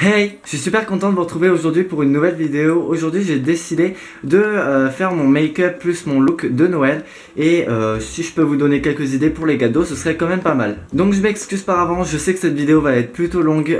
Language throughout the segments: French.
Hey, je suis super content de vous retrouver aujourd'hui pour une nouvelle vidéo. Aujourd'hui j'ai décidé de faire mon make-up plus mon look de Noël. Et si je peux vous donner quelques idées pour les cadeaux, ce serait quand même pas mal. Donc je m'excuse par avance, je sais que cette vidéo va être plutôt longue.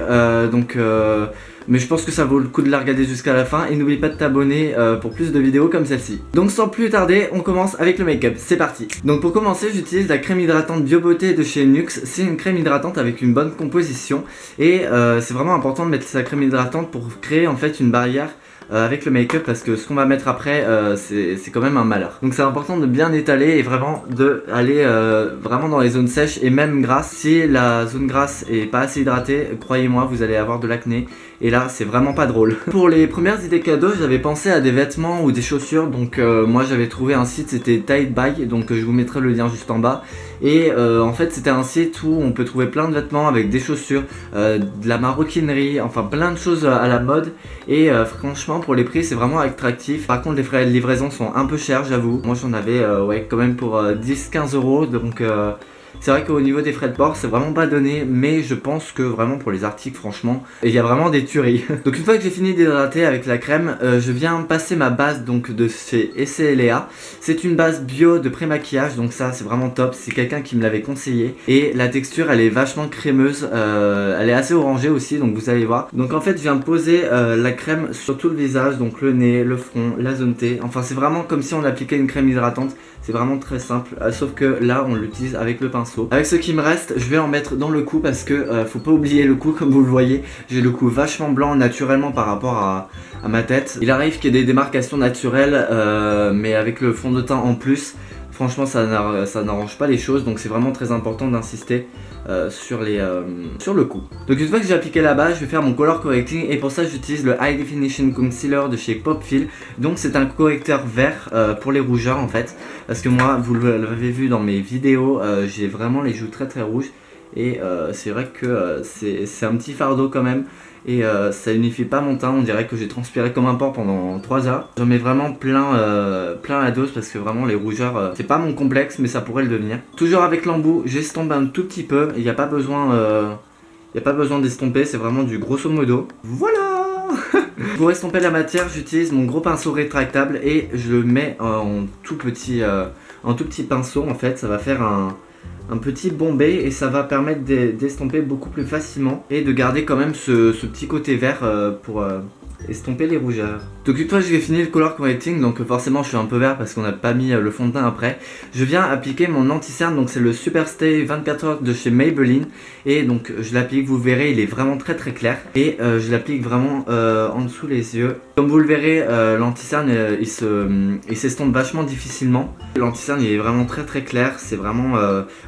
Mais je pense que ça vaut le coup de la regarder jusqu'à la fin. Et n'oublie pas de t'abonner pour plus de vidéos comme celle-ci. Donc sans plus tarder, on commence avec le make-up, c'est parti. Donc pour commencer, j'utilise la crème hydratante Bio Beauté de chez Nuxe. C'est une crème hydratante avec une bonne composition. Et c'est vraiment important de mettre sa crème hydratante pour créer en fait une barrière avec le make-up, parce que ce qu'on va mettre après c'est quand même un malheur. Donc c'est important de bien étaler et vraiment d'aller vraiment dans les zones sèches et même grasses. Si la zone grasse est pas assez hydratée, croyez-moi, vous allez avoir de l'acné. Et là c'est vraiment pas drôle. Pour les premières idées cadeaux, j'avais pensé à des vêtements ou des chaussures. Donc moi j'avais trouvé un site, c'était Tide Buy, donc je vous mettrai le lien juste en bas. Et en fait c'était un site où on peut trouver plein de vêtements avec des chaussures, de la maroquinerie, enfin plein de choses à la mode. Et franchement pour les prix c'est vraiment attractif. Par contre les frais de livraison sont un peu chers, j'avoue. Moi j'en avais ouais, quand même pour 10-15 euros. Donc c'est vrai qu'au niveau des frais de port c'est vraiment pas donné, mais je pense que vraiment pour les articles franchement il y a vraiment des tueries. Donc une fois que j'ai fini d'hydrater avec la crème, je viens passer ma base donc de chez Essai Léa. C'est une base bio de pré-maquillage, donc ça c'est vraiment top, c'est quelqu'un qui me l'avait conseillé. Et la texture elle est vachement crémeuse, elle est assez orangée aussi, donc vous allez voir. Donc en fait je viens poser la crème sur tout le visage, donc le nez, le front, la zone T. Enfin c'est vraiment comme si on appliquait une crème hydratante. C'est vraiment très simple, sauf que là on l'utilise avec le pinceau. Avec ce qui me reste, je vais en mettre dans le cou parce que faut pas oublier le cou. Comme vous le voyez, j'ai le cou vachement blanc naturellement par rapport à ma tête. Il arrive qu'il y ait des démarcations naturelles, mais avec le fond de teint en plus, franchement ça n'arrange pas les choses. Donc c'est vraiment très important d'insister sur le cou. Donc une fois que j'ai appliqué la base, je vais faire mon color correcting. Et pour ça j'utilise le High Definition Concealer de chez Popfil. Donc c'est un correcteur vert pour les rougeurs en fait. Parce que moi, vous l'avez vu dans mes vidéos, j'ai vraiment les joues très très rouges. Et c'est vrai que c'est un petit fardeau quand même. Et ça unifie pas mon teint, on dirait que j'ai transpiré comme un porc pendant 3 heures. J'en mets vraiment plein la dose parce que vraiment les rougeurs, c'est pas mon complexe mais ça pourrait le devenir. Toujours avec l'embout, j'estompe un tout petit peu, il n'y a pas besoin d'estomper, c'est vraiment du grosso modo. Voilà. Pour estomper la matière, j'utilise mon gros pinceau rétractable et je le mets en tout petit pinceau en fait. Ça va faire un petit bombé et ça va permettre d'estomper beaucoup plus facilement et de garder quand même ce petit côté vert pour estomper les rougeurs. Donc une fois que j'ai fini le color correcting, donc forcément je suis un peu vert parce qu'on n'a pas mis le fond de teint après, je viens appliquer mon anti-cerne. Donc c'est le Super Stay 24 heures de chez Maybelline. Et donc je l'applique, vous verrez, il est vraiment très très clair. Et je l'applique vraiment en dessous les yeux. Comme vous le verrez, l'anti-cerne il s'estompe vachement difficilement. L'anti-cerne il est vraiment très très clair, c'est vraiment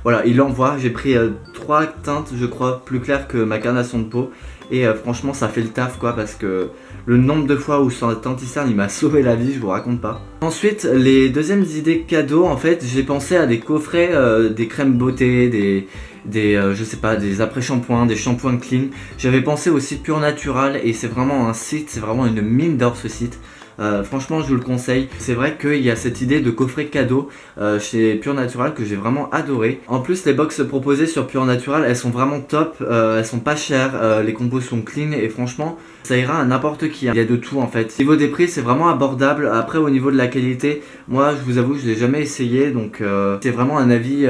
voilà, il envoie. J'ai pris 3 teintes je crois plus claires que ma carnation de peau. Et franchement ça fait le taf quoi, parce que le nombre de fois où cet anti-cerne il m'a sauvé la vie, je vous raconte pas. Ensuite les deuxièmes idées cadeaux, en fait j'ai pensé à des coffrets, des crèmes beauté, je sais pas, des après-shampoings, des shampoings clean. J'avais pensé au site Pure Natural et c'est vraiment un site, c'est vraiment une mine d'or ce site. Franchement je vous le conseille. C'est vrai qu'il y a cette idée de coffret cadeau chez Pure Natural que j'ai vraiment adoré. En plus les box proposées sur Pure Natural elles sont vraiment top, elles sont pas chères, les compos sont clean et franchement ça ira à n'importe qui. Il y a de tout en fait. Au niveau des prix c'est vraiment abordable. Après au niveau de la qualité, moi je vous avoue je l'ai jamais essayé, donc c'est vraiment un avis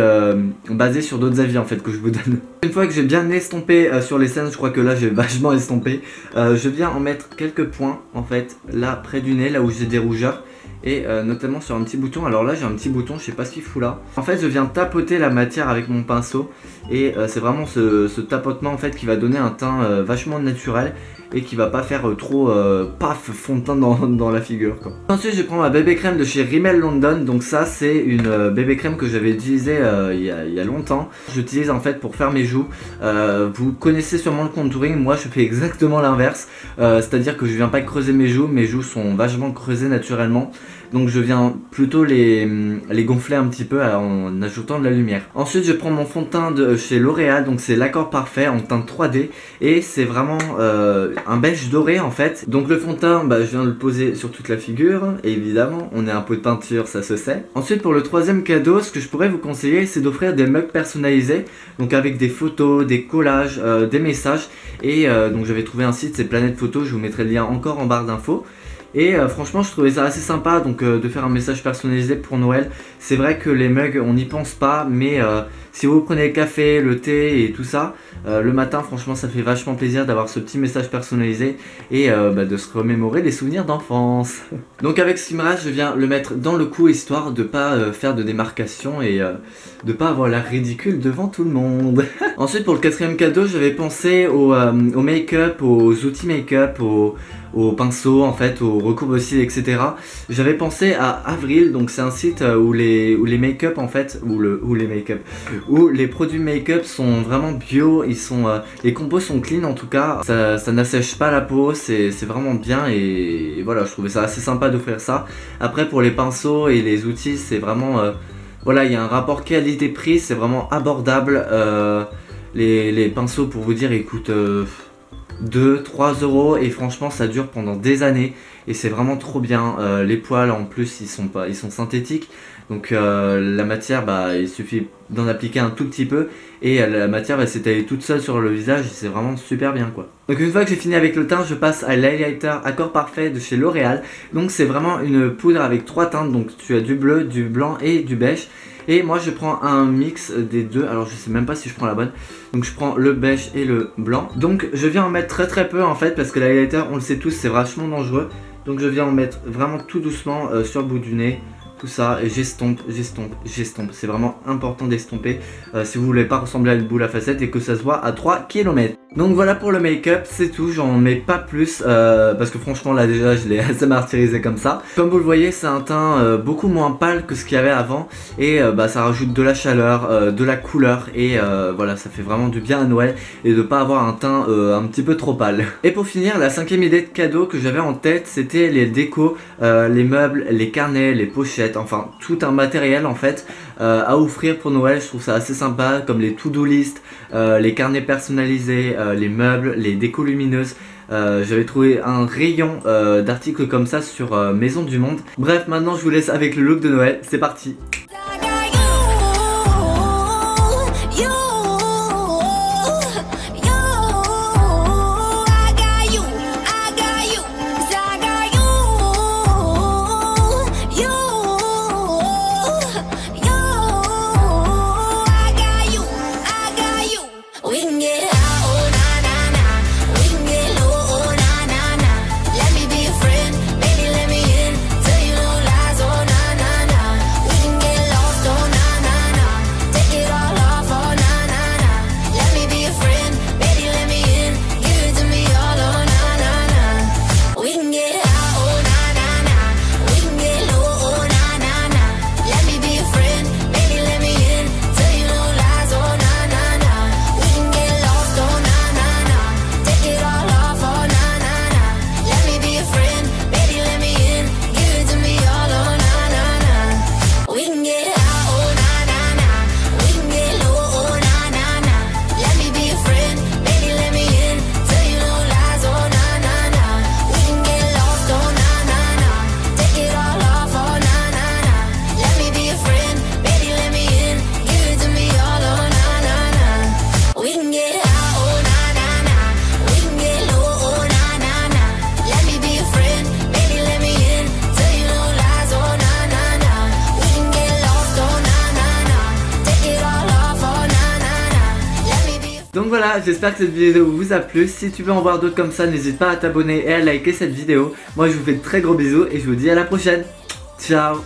basé sur d'autres avis en fait que je vous donne. Une fois que j'ai bien estompé sur les scènes, je crois que là j'ai vachement estompé, je viens en mettre quelques points en fait là près du nez, là où j'ai des rougeurs. Et notamment sur un petit bouton. Alors là j'ai un petit bouton, je sais pas ce qu'il fout là. En fait je viens tapoter la matière avec mon pinceau. Et c'est vraiment ce tapotement en fait qui va donner un teint vachement naturel. Et qui va pas faire trop paf fond de teint dans la figure quoi. Ensuite je prends ma bébé crème de chez Rimmel London. Donc ça c'est une bébé crème que j'avais utilisée il y a longtemps. J'utilise en fait pour faire mes joues. Vous connaissez sûrement le contouring, moi je fais exactement l'inverse. C'est à dire que je viens pas creuser mes joues sont vachement creusées naturellement. donc je viens plutôt les gonfler un petit peu en ajoutant de la lumière. Ensuite je prends mon fond de teint de chez L'Oréal, donc c'est l'accord parfait en teinte 3D et c'est vraiment un beige doré en fait. Donc le fond de teint, je viens de le poser sur toute la figure, et évidemment on est un pot de peinture, ça se sait. Ensuite pour le troisième cadeau, ce que je pourrais vous conseiller c'est d'offrir des mugs personnalisés, donc avec des photos, des collages, des messages, et donc j'avais trouvé un site, c'est Planète Photo, je vous mettrai le lien encore en barre d'infos. Et franchement je trouvais ça assez sympa donc de faire un message personnalisé pour Noël. C'est vrai que les mugs on n'y pense pas, mais si vous prenez le café, le thé et tout ça le matin, franchement ça fait vachement plaisir d'avoir ce petit message personnalisé et de se remémorer des souvenirs d'enfance. Donc avec ce qui me reste, je viens le mettre dans le cou histoire de pas faire de démarcation et de pas avoir l'air ridicule devant tout le monde. Ensuite pour le quatrième cadeau, j'avais pensé au make-up, aux outils make-up, aux pinceaux en fait, aux recours de cils, etc. J'avais pensé à Avril, donc c'est un site où les make-up en fait, où les produits make-up sont vraiment bio, ils sont, les compos sont clean en tout cas, ça n'assèche pas la peau, c'est vraiment bien et voilà, je trouvais ça assez sympa d'offrir ça. Après pour les pinceaux et les outils, c'est vraiment, voilà, il y a un rapport qualité-prix, c'est vraiment abordable. Les pinceaux pour vous dire, ils coûtent 2-3 euros et franchement ça dure pendant des années et c'est vraiment trop bien. Les poils en plus ils sont synthétiques, donc la matière il suffit d'en appliquer un tout petit peu et la matière va s'étaler toute seule sur le visage et c'est vraiment super bien quoi. Donc une fois que j'ai fini avec le teint, je passe à l'highlighter Accord Parfait de chez L'Oréal. Donc c'est vraiment une poudre avec 3 teintes, donc tu as du bleu, du blanc et du beige. Et moi je prends un mix des deux, alors je sais même pas si je prends la bonne. Donc je prends le beige et le blanc. Donc je viens en mettre très peu en fait, parce que l'highlighter on le sait tous c'est vachement dangereux. Donc je viens en mettre vraiment tout doucement sur le bout du nez. Tout ça et j'estompe. C'est vraiment important d'estomper si vous voulez pas ressembler à une boule à facettes et que ça se voit à 3 km. Donc voilà pour le make-up, c'est tout, j'en mets pas plus parce que franchement là déjà je l'ai assez martyrisé comme ça. Comme vous le voyez c'est un teint beaucoup moins pâle que ce qu'il y avait avant et ça rajoute de la chaleur, de la couleur et voilà, ça fait vraiment du bien à Noël et de pas avoir un teint un petit peu trop pâle. Et pour finir, la cinquième idée de cadeau que j'avais en tête, c'était les décos, les meubles, les carnets, les pochettes, enfin tout un matériel en fait à offrir pour Noël. Je trouve ça assez sympa, comme les to-do list, les carnets personnalisés, les meubles, les décos lumineuses. J'avais trouvé un rayon d'articles comme ça sur Maison du Monde. Bref, maintenant je vous laisse avec le look de Noël, c'est parti. Donc voilà, j'espère que cette vidéo vous a plu. Si tu veux en voir d'autres comme ça, n'hésite pas à t'abonner et à liker cette vidéo. Moi je vous fais de très gros bisous et je vous dis à la prochaine. Ciao.